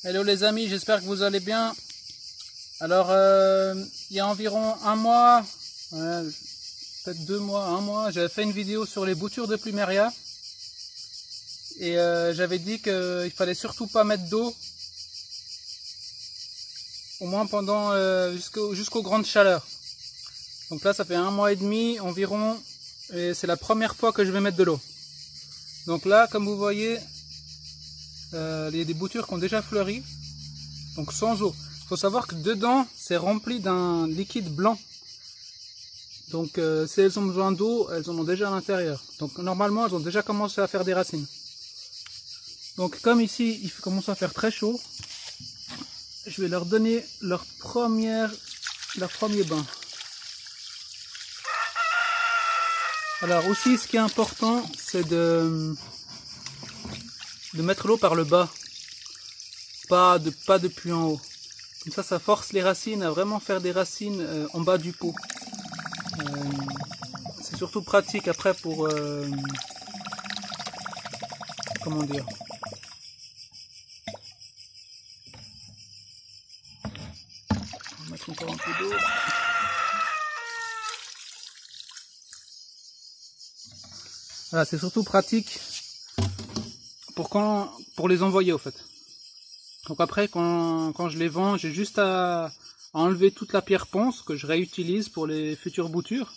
Hello les amis, j'espère que vous allez bien. Alors il y a environ un mois, peut-être 2 mois, un mois, j'avais fait une vidéo sur les boutures de plumeria. Et j'avais dit qu'il fallait surtout pas mettre d'eau, au moins pendant jusqu'aux grandes chaleurs. Donc là ça fait 1 mois et demi environ, et c'est la première fois que je vais mettre de l'eau. Donc là, comme vous voyez, il y a des boutures qui ont déjà fleuri, donc sans eau. Il faut savoir que dedans c'est rempli d'un liquide blanc, donc si elles ont besoin d'eau, elles en ont déjà à l'intérieur. Donc normalement elles ont déjà commencé à faire des racines. Donc comme ici il commence à faire très chaud, je vais leur donner leur premier bain. Alors aussi, ce qui est important, c'est de mettre l'eau par le bas, pas depuis en haut. Comme ça force les racines à vraiment faire des racines en bas du pot. C'est surtout pratique après pour comment dire, on va mettre encore un peu d'eau. Voilà, c'est surtout pratique pour les envoyer au fait. Donc après, quand je les vends, j'ai juste à enlever toute la pierre ponce que je réutilise pour les futures boutures.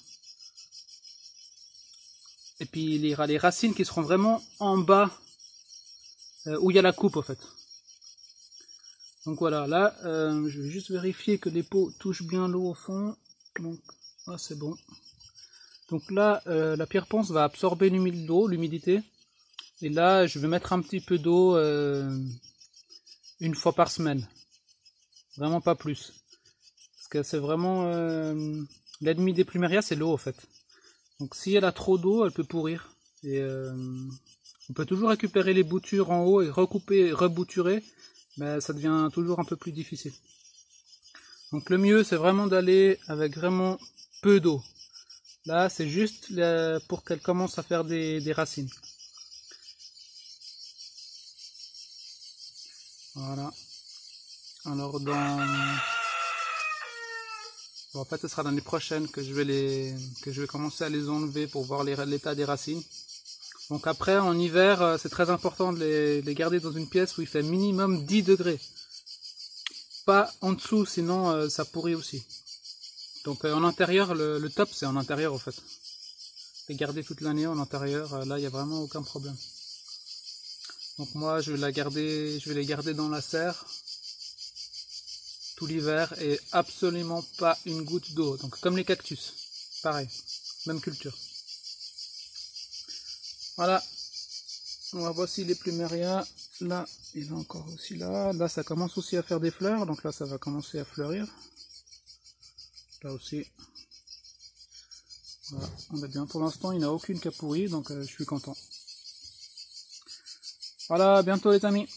Et puis il y aura les racines qui seront vraiment en bas, où il y a la coupe au fait. Donc voilà, là je vais juste vérifier que les pots touchent bien l'eau au fond. Donc ah, c'est bon. Donc là la pierre ponce va absorber l'humidité. Et là je vais mettre un petit peu d'eau une fois par semaine. Vraiment pas plus. Parce que c'est vraiment l'ennemi des plumerias, c'est l'eau en fait. Donc si elle a trop d'eau, elle peut pourrir. Et on peut toujours récupérer les boutures en haut et recouper, rebouturer, mais ça devient toujours un peu plus difficile. Donc le mieux, c'est vraiment d'aller avec vraiment peu d'eau. Là, c'est juste pour qu'elle commence à faire des racines. Voilà. Alors en fait, ce sera l'année prochaine que je vais commencer à les enlever pour voir l'état des racines. Donc après, en hiver, c'est très important de les garder dans une pièce où il fait minimum 10 degrés. Pas en dessous, sinon ça pourrit aussi. Donc en intérieur, le top c'est en intérieur en fait. Les garder toute l'année en intérieur, là il n'y a vraiment aucun problème. Donc moi je vais les garder dans la serre tout l'hiver et absolument pas une goutte d'eau. Donc comme les cactus, pareil, même culture. Voilà. Voici les plumerias. Là, il est encore aussi là. Là, ça commence aussi à faire des fleurs. Donc là, ça va commencer à fleurir. Là aussi. Voilà, on est bien. Pour l'instant, il n'y en a aucune qui a pourri. Donc je suis content. Voilà, à bientôt les amis.